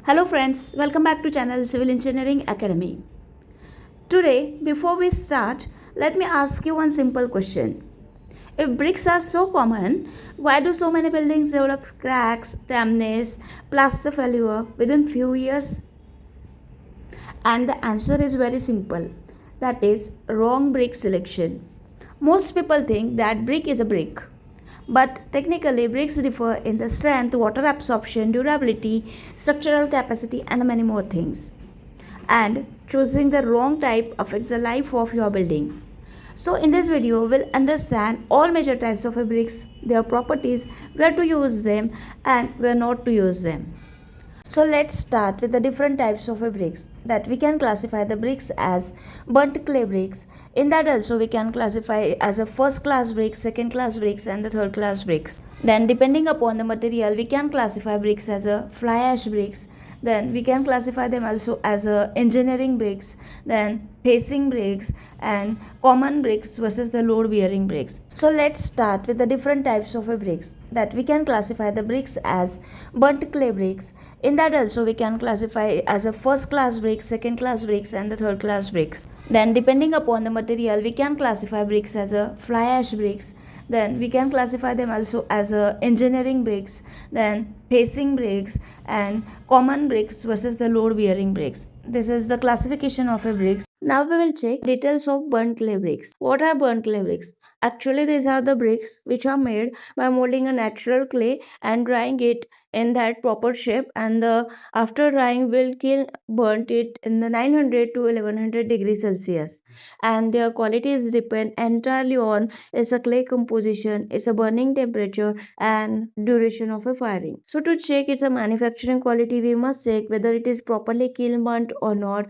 Hello friends, welcome back to channel Civil Engineering Academy. Today, before we start, let me ask you one simple question. If bricks are so common, why do so many buildings develop cracks, dampness, plaster failure within few years? And the answer is very simple. That is wrong brick selection. Most people think that brick is a brick. But technically, bricks differ in the strength, water absorption, durability, structural capacity, and many more things. And choosing the wrong type affects the life of your building. So in this video, we'll understand all major types of bricks, their properties, where to use them and where not to use them. So let's start with the different types of bricks that we can classify the bricks as burnt clay bricks. In that also we can classify as a first class bricks, second class bricks and the third class bricks. Then depending upon the material we can classify bricks as a fly ash bricks. Then we can classify them also as a engineering bricks, then facing bricks and common bricks versus the load bearing bricks. So let's start with the different types of bricks that we can classify the bricks as burnt clay bricks. In that also we can classify as a first class bricks, second class bricks and the third class bricks. Then depending upon the material we can classify bricks as a fly ash bricks. Then we can classify them also as a engineering bricks, then facing bricks and common bricks versus the load bearing bricks. This is the classification of a bricks. Now we will check details of burnt clay bricks. What are burnt clay bricks? Actually, these are the bricks which are made by molding a natural clay and drying it in that proper shape, and after drying will kill burnt it in the 900 to 1100 degrees Celsius, and their qualities depend entirely on its a clay composition, its a burning temperature and duration of a firing. So to check its a manufacturing quality we must check whether it is properly kiln burnt or not,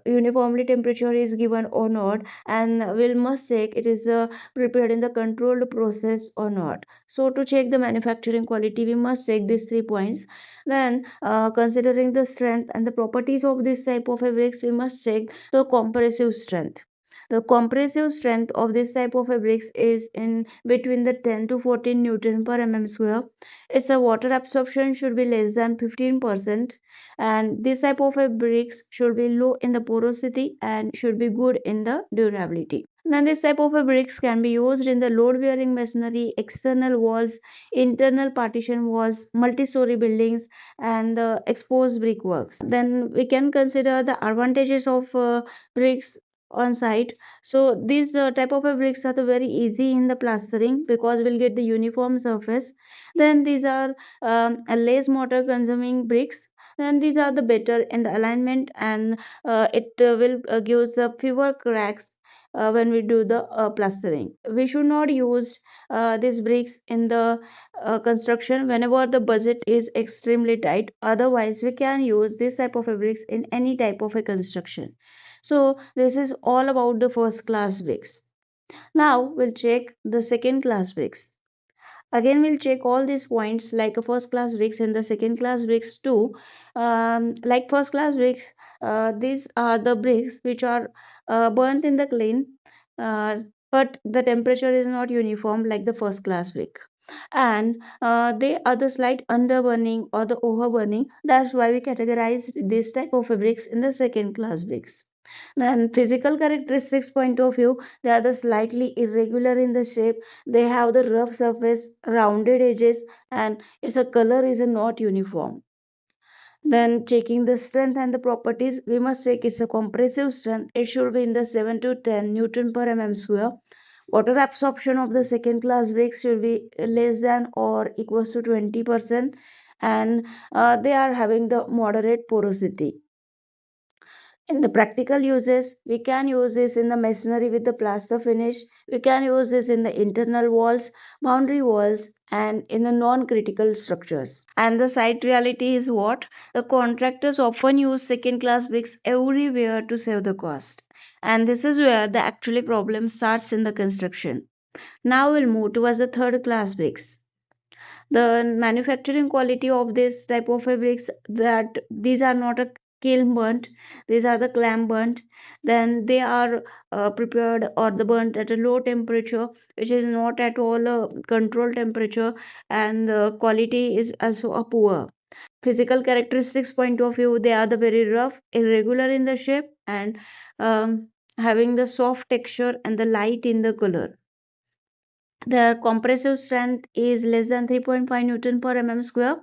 uniformly temperature is given or not, and we must check it is prepared in the controlled process or not. So to check the manufacturing quality we must check these 3 points. Then considering the strength and the properties of this type of fabrics we must check the compressive strength. The compressive strength of this type of fabrics is in between the 10 to 14 Newton per mm square. Its a water absorption should be less than 15%, and this type of fabrics should be low in the porosity and should be good in the durability. Now this type of bricks can be used in the load bearing masonry, external walls, internal partition walls, multi-story buildings and the exposed brickworks. Then we can consider the advantages of bricks on site. So these type of bricks are the very easy in the plastering because we'll get the uniform surface. Then these are a less motor consuming bricks. Then these are the better in the alignment, and it will gives fewer cracks when we do the plastering. We should not use these bricks in the construction whenever the budget is extremely tight. Otherwise, we can use this type of bricks in any type of a construction. So this is all about the first class bricks. Now we'll check the second class bricks. Again, we'll check all these points like a first class bricks and the second class bricks too. Like first class bricks, these are the bricks which are burnt in the kiln, uh, but the temperature is not uniform like the first class brick. And they are the slight underburning or the overburning. That's why we categorized this type of fabrics in the second class bricks. And physical characteristics point of view, they are the slightly irregular in the shape. They have the rough surface, rounded edges, and its a color is a not uniform. Then checking the strength and the properties, we must check its a compressive strength. It should be in the 7 to 10 Newton per mm square. Water absorption of the second class bricks should be less than or equals to 20%, and they are having the moderate porosity. In the practical uses, we can use this in the masonry with the plaster finish. We can use this in the internal walls, boundary walls, and in the non-critical structures. And the site reality is what? The contractors often use second class bricks everywhere to save the cost. And this is where the actually problem starts in the construction. Now we'll move towards the third class bricks. The manufacturing quality of this type of fabrics, that these are not a kiln burnt, these are the clamp burnt. Then they are prepared or the burnt at a low temperature which is not at all a control temperature, and the quality is also a poor. Physical characteristics point of view, they are the very rough, irregular in the shape, and having the soft texture and the light in the color. Their compressive strength is less than 3.5 Newton per mm square.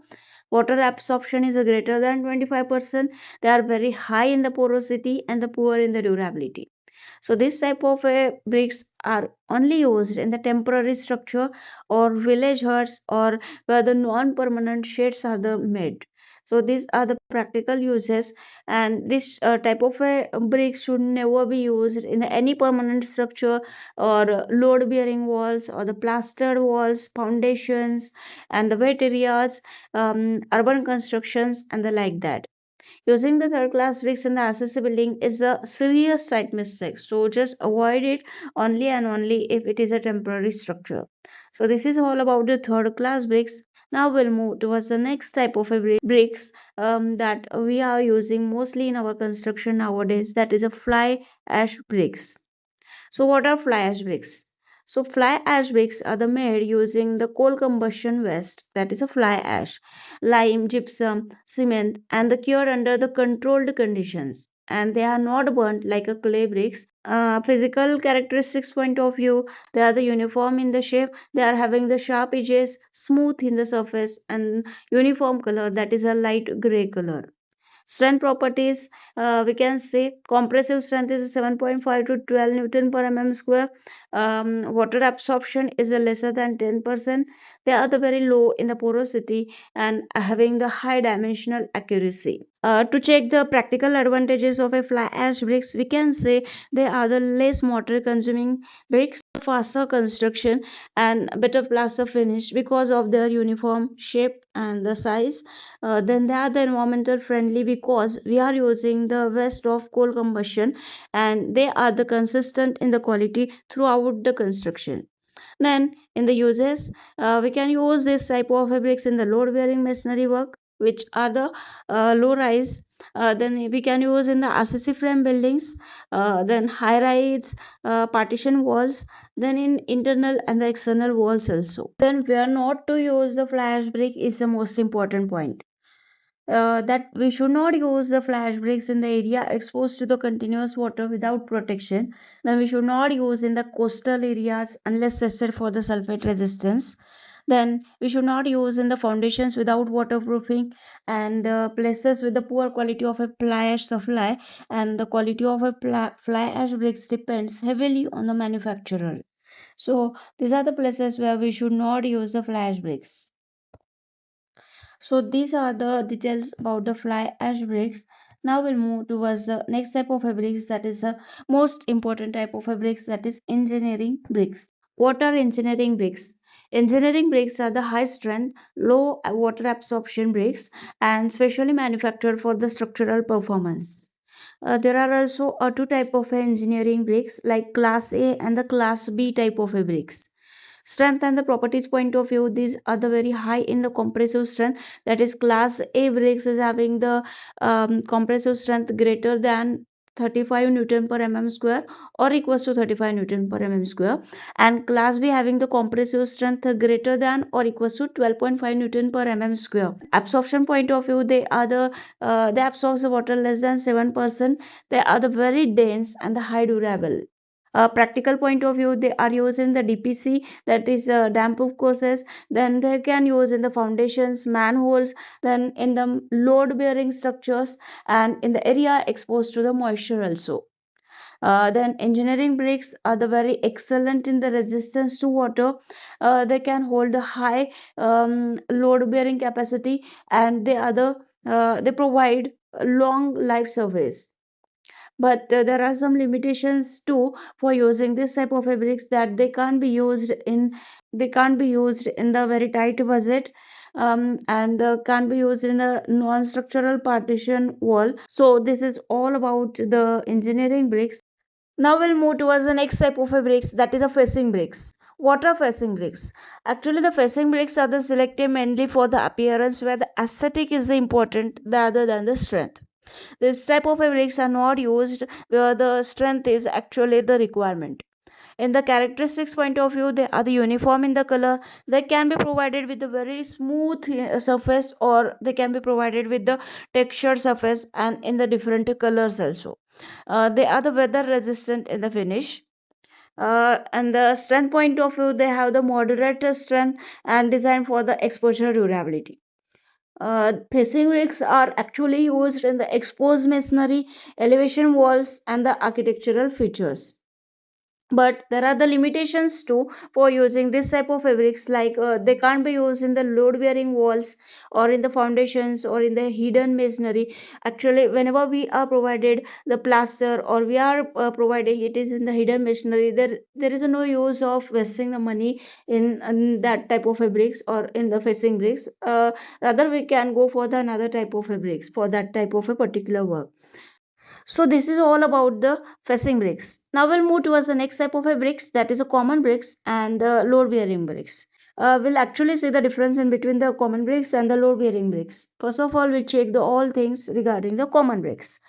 Water absorption is greater than 25%. They are very high in the porosity and the poor in the durability. So this type of bricks are only used in the temporary structure or village huts or where the non-permanent sheds are the made. So these are the practical uses, and this type of bricks should never be used in any permanent structure or load bearing walls or the plastered walls, foundations, and the wet areas, urban constructions, and the like that. Using the third class bricks in the accessory building is a serious site mistake. So just avoid it only and only if it is a temporary structure. So this is all about the third class bricks. Now we'll move towards the next type of a bricks that we are using mostly in our construction nowadays. That is a fly ash bricks. So what are fly ash bricks? So fly ash bricks are the made using the coal combustion waste, that is a fly ash, lime, gypsum, cement, and the cured under the controlled conditions. And they are not burnt like a clay bricks. Physical characteristics point of view, they are the uniform in the shape. They are having the sharp edges, smooth in the surface, and uniform color, that is a light gray color. Strength properties, we can say compressive strength is 7.5 to 12 Newton per mm square. Water absorption is lesser than 10%. They are the very low in the porosity and having the high dimensional accuracy. To check the practical advantages of a fly ash bricks, we can say they are the less water consuming bricks, faster construction, and better plaster finish because of their uniform shape and the size. Then they are the environmental friendly because we are using the waste of coal combustion, and they are the consistent in the quality throughout the construction. Then in the uses, we can use this type of fabrics in the load bearing masonry work, which are the low rise. Then we can use in the accessory frame buildings, then high rise, partition walls, then in internal and the external walls also. Then where not to use the flash brick is the most important point, that we should not use the flash bricks in the area exposed to the continuous water without protection. Then we should not use in the coastal areas unless tested for the sulfate resistance. Then we should not use in the foundations without waterproofing, and places with the poor quality of a fly ash supply, and the quality of a fly ash bricks depends heavily on the manufacturer. So these are the places where we should not use the fly ash bricks. So these are the details about the fly ash bricks. Now we'll move towards the next type of fabrics, that is the most important type of fabrics, that is engineering bricks. What are engineering bricks? Engineering bricks are the high strength, low water absorption bricks and specially manufactured for the structural performance. There are also two type of engineering bricks like class A and the class B type of bricks. Strength and the properties point of view, these are the very high in the compressive strength, that is class A bricks is having the compressive strength greater than 35 Newton per mm square or equals to 35 Newton per mm square, and class B having the compressive strength greater than or equals to 12.5 Newton per mm square. Absorption point of view, they are the they absorb the water less than 7%. They are the very dense and the high durable. Practical point of view, they are used in the DPC, that is dam proof courses. Then they can use in the foundations, manholes, then in the load bearing structures, and in the area exposed to the moisture also. Then engineering bricks are the very excellent in the resistance to water. They can hold the high load bearing capacity, and they are the they provide long life service. But there are some limitations too for using this type of fabrics, that they can't be used in the very tight budget, and can't be used in a non-structural partition wall. So this is all about the engineering bricks. Now we'll move towards the next type of bricks, that is a facing bricks. What are facing bricks? Actually, the facing bricks are the selected mainly for the appearance, where the aesthetic is the important rather than the strength. This type of bricks are not used where the strength is actually the requirement. In the characteristics point of view, they are the uniform in the color. They can be provided with a very smooth surface, or they can be provided with the textured surface and in the different colors also. They are the weather resistant in the finish. And the strength point of view, they have the moderate strength and designed for the exposure durability. Facing bricks are actually used in the exposed masonry, elevation walls, and the architectural features. But there are the limitations too for using this type of fabrics, like they can't be used in the load bearing walls or in the foundations or in the hidden masonry. Actually, whenever we are provided the plaster, or we are providing it is in the hidden masonry, there is no use of wasting the money in that type of fabrics or in the facing bricks. Rather, we can go for the another type of fabrics for that type of a particular work. So this is all about the facing bricks. Now we'll move towards the next type of a bricks, that is a common bricks and load bearing bricks. We'll actually see the difference in between the common bricks and the load bearing bricks. First of all, we'll check the all things regarding the common bricks.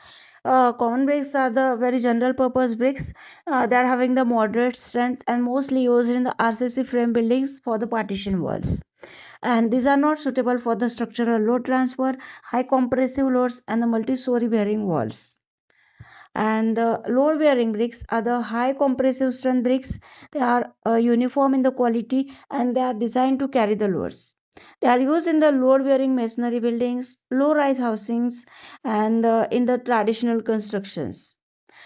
Common bricks are the very general purpose bricks. They are having the moderate strength and mostly used in the RCC frame buildings for the partition walls. And these are not suitable for the structural load transfer, high compressive loads, and the multi-story bearing walls. And the load bearing bricks are the high compressive strength bricks. They are uniform in the quality and they are designed to carry the loads. They are used in the load bearing masonry buildings, low rise housings, and in the traditional constructions.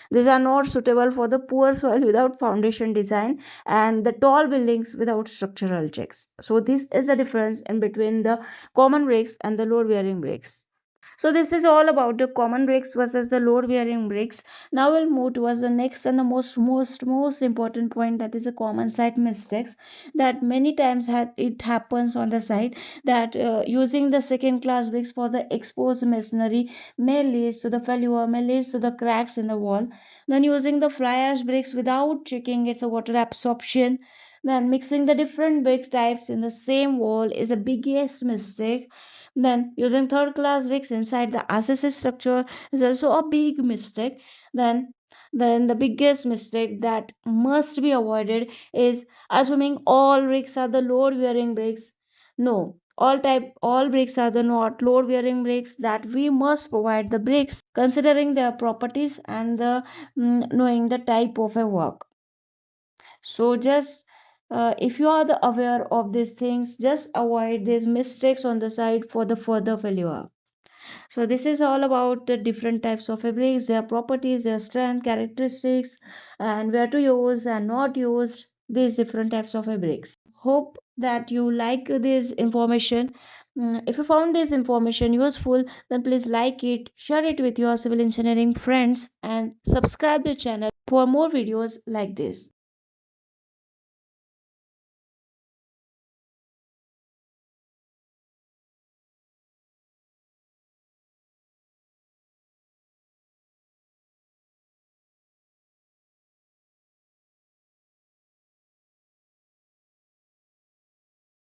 These are not suitable for the poor soil without foundation design and the tall buildings without structural checks. So this is the difference in between the common bricks and the load bearing bricks. So this is all about the common bricks versus the load bearing bricks. Now we'll move towards the next and the most important point, that is a common site mistakes that many times it happens on the site, that using the second class bricks for the exposed masonry may lead to the failure, may lead to the cracks in the wall. Then using the fly ash bricks without checking its water absorption. Then mixing the different brick types in the same wall is the biggest mistake. Then using third class bricks inside the RCC structure is also a big mistake. Then the biggest mistake that must be avoided is assuming all bricks are the load bearing bricks. No, all bricks are the not load bearing bricks, that we must provide the bricks considering their properties and the knowing the type of a work. So just if you are the aware of these things, just avoid these mistakes on the side for the further failure. So this is all about the different types of fabrics, their properties, their strength, characteristics, and where to use and not use these different types of fabrics. Hope that you like this information. If you found this information useful, then please like it, share it with your civil engineering friends, and subscribe the channel for more videos like this.